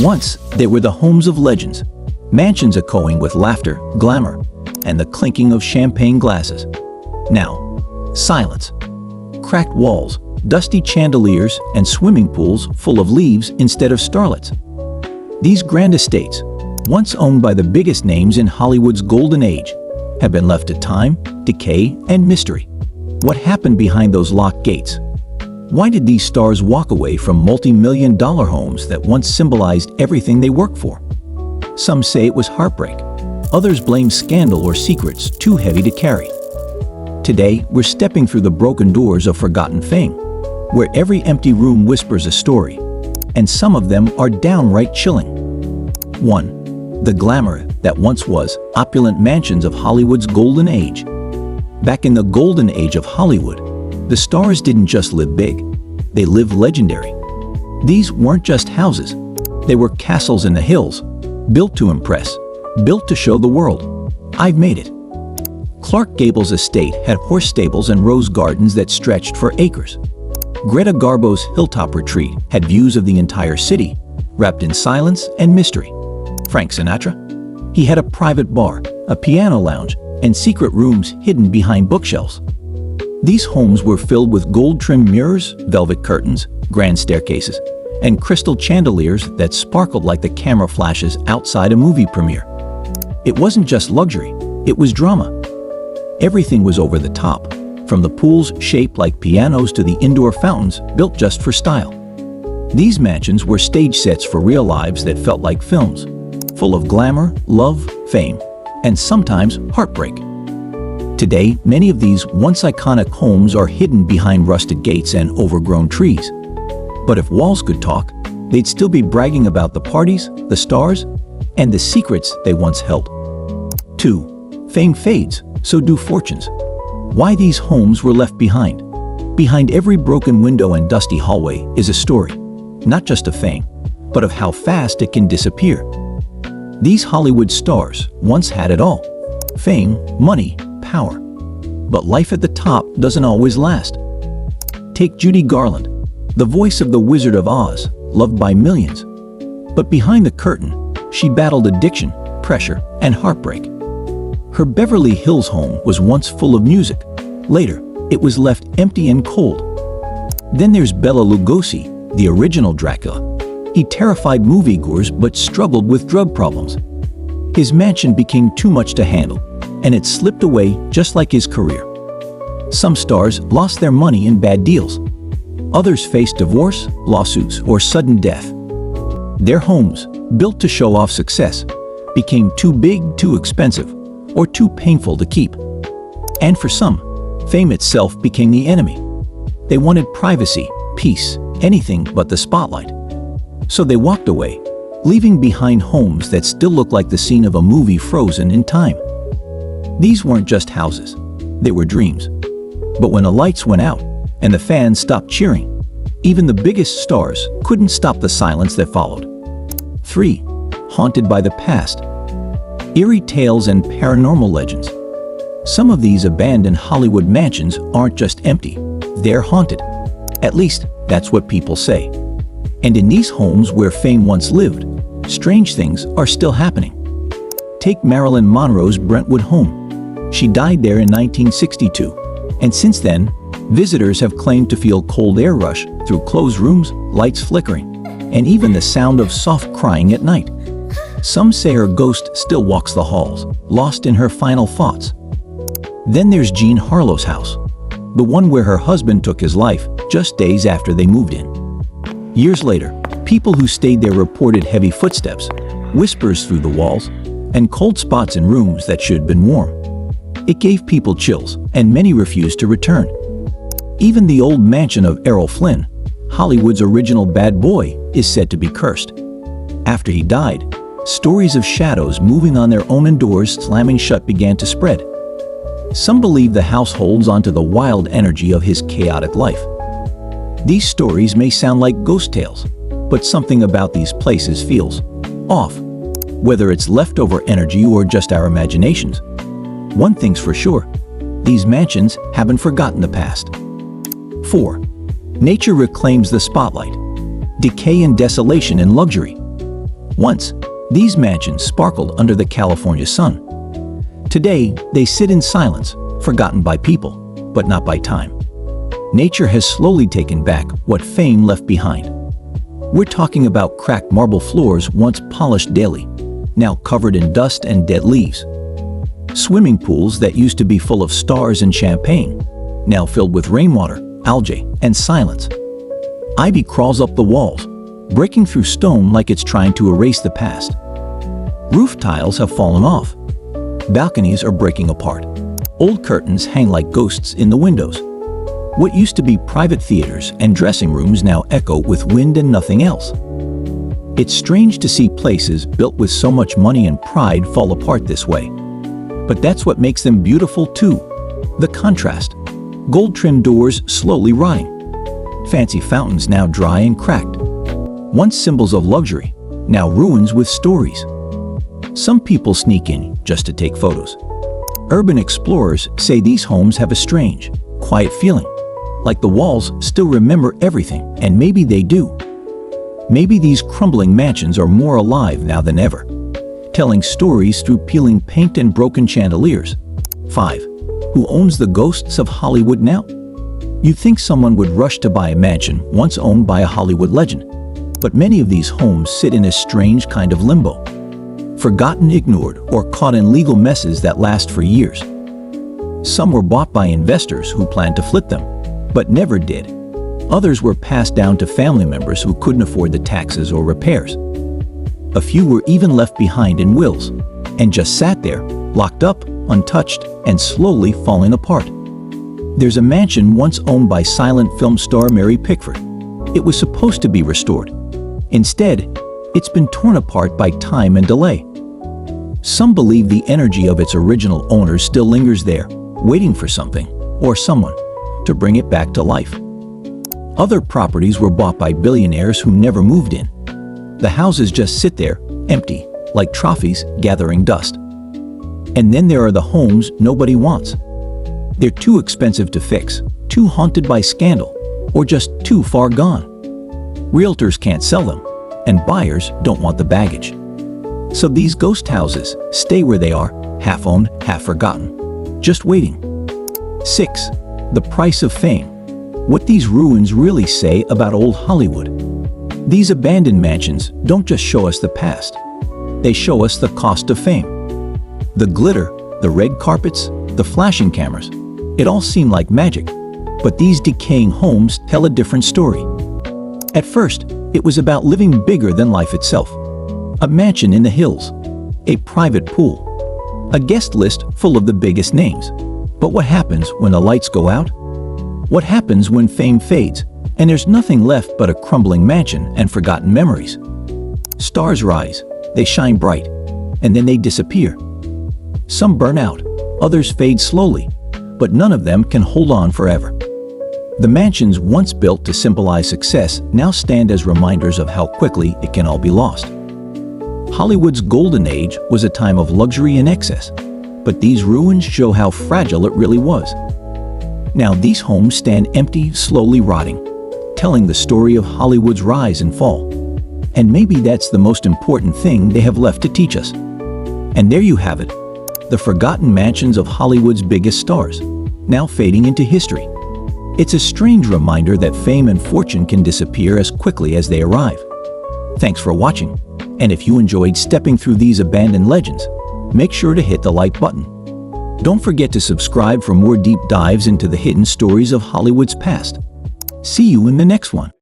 Once, they were the homes of legends, mansions echoing with laughter, glamour, and the clinking of champagne glasses. Now, silence. Cracked walls, dusty chandeliers, and swimming pools full of leaves instead of starlets. These grand estates, once owned by the biggest names in Hollywood's golden age, have been left to time, decay, and mystery. What happened behind those locked gates? Why did these stars walk away from multi-million-dollar homes that once symbolized everything they worked for? Some say it was heartbreak. Others blame scandal or secrets too heavy to carry. Today, we're stepping through the broken doors of forgotten fame, where every empty room whispers a story, and some of them are downright chilling. 1. The glamour that once was opulent mansions of Hollywood's golden age. Back in the golden age of Hollywood, the stars didn't just live big, they lived legendary. These weren't just houses, they were castles in the hills, built to impress, built to show the world, "I've made it." Clark Gable's estate had horse stables and rose gardens that stretched for acres. Greta Garbo's hilltop retreat had views of the entire city, wrapped in silence and mystery. Frank Sinatra? He had a private bar, a piano lounge, and secret rooms hidden behind bookshelves. These homes were filled with gold-trimmed mirrors, velvet curtains, grand staircases, and crystal chandeliers that sparkled like the camera flashes outside a movie premiere. It wasn't just luxury, it was drama. Everything was over the top, from the pools shaped like pianos to the indoor fountains built just for style. These mansions were stage sets for real lives that felt like films, full of glamour, love, fame, and sometimes heartbreak. Today, many of these once iconic homes are hidden behind rusted gates and overgrown trees. But if walls could talk, they'd still be bragging about the parties, the stars, and the secrets they once held. 2. Fame fades, so do fortunes. Why these homes were left behind? Behind every broken window and dusty hallway is a story, not just of fame, but of how fast it can disappear. These Hollywood stars once had it all: fame, money, power. But life at the top doesn't always last. Take Judy Garland, the voice of the Wizard of Oz, loved by millions. But behind the curtain, she battled addiction, pressure, and heartbreak. Her Beverly Hills home was once full of music. Later, it was left empty and cold. Then there's Bela Lugosi, the original Dracula. He terrified moviegoers but struggled with drug problems. His mansion became too much to handle, and it slipped away just like his career. Some stars lost their money in bad deals. Others faced divorce, lawsuits, or sudden death. Their homes, built to show off success, became too big, too expensive, or too painful to keep. And for some, fame itself became the enemy. They wanted privacy, peace, anything but the spotlight. So they walked away, leaving behind homes that still look like the scene of a movie frozen in time. These weren't just houses, they were dreams. But when the lights went out and the fans stopped cheering, even the biggest stars couldn't stop the silence that followed. 3. Haunted by the past. Eerie tales and paranormal legends. Some of these abandoned Hollywood mansions aren't just empty, they're haunted. At least, that's what people say. And in these homes where fame once lived, strange things are still happening. Take Marilyn Monroe's Brentwood home. She died there in 1962, and since then, visitors have claimed to feel cold air rush through closed rooms, lights flickering, and even the sound of soft crying at night. Some say her ghost still walks the halls, lost in her final thoughts. Then there's Jean Harlow's house, the one where her husband took his life just days after they moved in. Years later, people who stayed there reported heavy footsteps, whispers through the walls, and cold spots in rooms that should have been warm. It gave people chills, and many refused to return. Even the old mansion of Errol Flynn, Hollywood's original bad boy, is said to be cursed. After he died, stories of shadows moving on their own and doors slamming shut began to spread. Some believe the house holds onto the wild energy of his chaotic life. These stories may sound like ghost tales, but something about these places feels off, whether it's leftover energy or just our imaginations. One thing's for sure, these mansions haven't forgotten the past. 4. Nature reclaims the spotlight. Decay and desolation in luxury. Once, these mansions sparkled under the California sun. Today, they sit in silence, forgotten by people, but not by time. Nature has slowly taken back what fame left behind. We're talking about cracked marble floors once polished daily, now covered in dust and dead leaves. Swimming pools that used to be full of stars and champagne, now filled with rainwater, algae, and silence. Ivy crawls up the walls, breaking through stone like it's trying to erase the past. Roof tiles have fallen off. Balconies are breaking apart. Old curtains hang like ghosts in the windows. What used to be private theaters and dressing rooms now echo with wind and nothing else. It's strange to see places built with so much money and pride fall apart this way. But that's what makes them beautiful too. The contrast. Gold-trimmed doors slowly rotting. Fancy fountains now dry and cracked. Once symbols of luxury, now ruins with stories. Some people sneak in just to take photos. Urban explorers say these homes have a strange, quiet feeling, like the walls still remember everything, and maybe they do. Maybe these crumbling mansions are more alive now than ever, telling stories through peeling paint and broken chandeliers. 5. Who owns the ghosts of Hollywood now? You'd think someone would rush to buy a mansion once owned by a Hollywood legend, but many of these homes sit in a strange kind of limbo. Forgotten, ignored, or caught in legal messes that last for years. Some were bought by investors who planned to flip them, but never did. Others were passed down to family members who couldn't afford the taxes or repairs. A few were even left behind in wills, and just sat there, locked up, untouched, and slowly falling apart. There's a mansion once owned by silent film star Mary Pickford. It was supposed to be restored. Instead, it's been torn apart by time and delay. Some believe the energy of its original owners still lingers there, waiting for something, or someone, to bring it back to life. Other properties were bought by billionaires who never moved in. The houses just sit there, empty, like trophies gathering dust. And then there are the homes nobody wants. They're too expensive to fix, too haunted by scandal, or just too far gone. Realtors can't sell them, and buyers don't want the baggage. So these ghost houses stay where they are, half owned, half forgotten, just waiting. 6. The price of fame. What these ruins really say about old Hollywood. These abandoned mansions don't just show us the past. They show us the cost of fame. The glitter, the red carpets, the flashing cameras. It all seemed like magic, but these decaying homes tell a different story. At first, it was about living bigger than life itself. A mansion in the hills, a private pool, a guest list full of the biggest names. But what happens when the lights go out? What happens when fame fades and there's nothing left but a crumbling mansion and forgotten memories? Stars rise, they shine bright, and then they disappear. Some burn out, others fade slowly, but none of them can hold on forever. The mansions once built to symbolize success now stand as reminders of how quickly it can all be lost. Hollywood's golden age was a time of luxury and excess, but these ruins show how fragile it really was. Now these homes stand empty, slowly rotting, telling the story of Hollywood's rise and fall. And maybe that's the most important thing they have left to teach us. And there you have it, the forgotten mansions of Hollywood's biggest stars, now fading into history. It's a strange reminder that fame and fortune can disappear as quickly as they arrive. Thanks for watching, and if you enjoyed stepping through these abandoned legends, make sure to hit the like button. Don't forget to subscribe for more deep dives into the hidden stories of Hollywood's past. See you in the next one.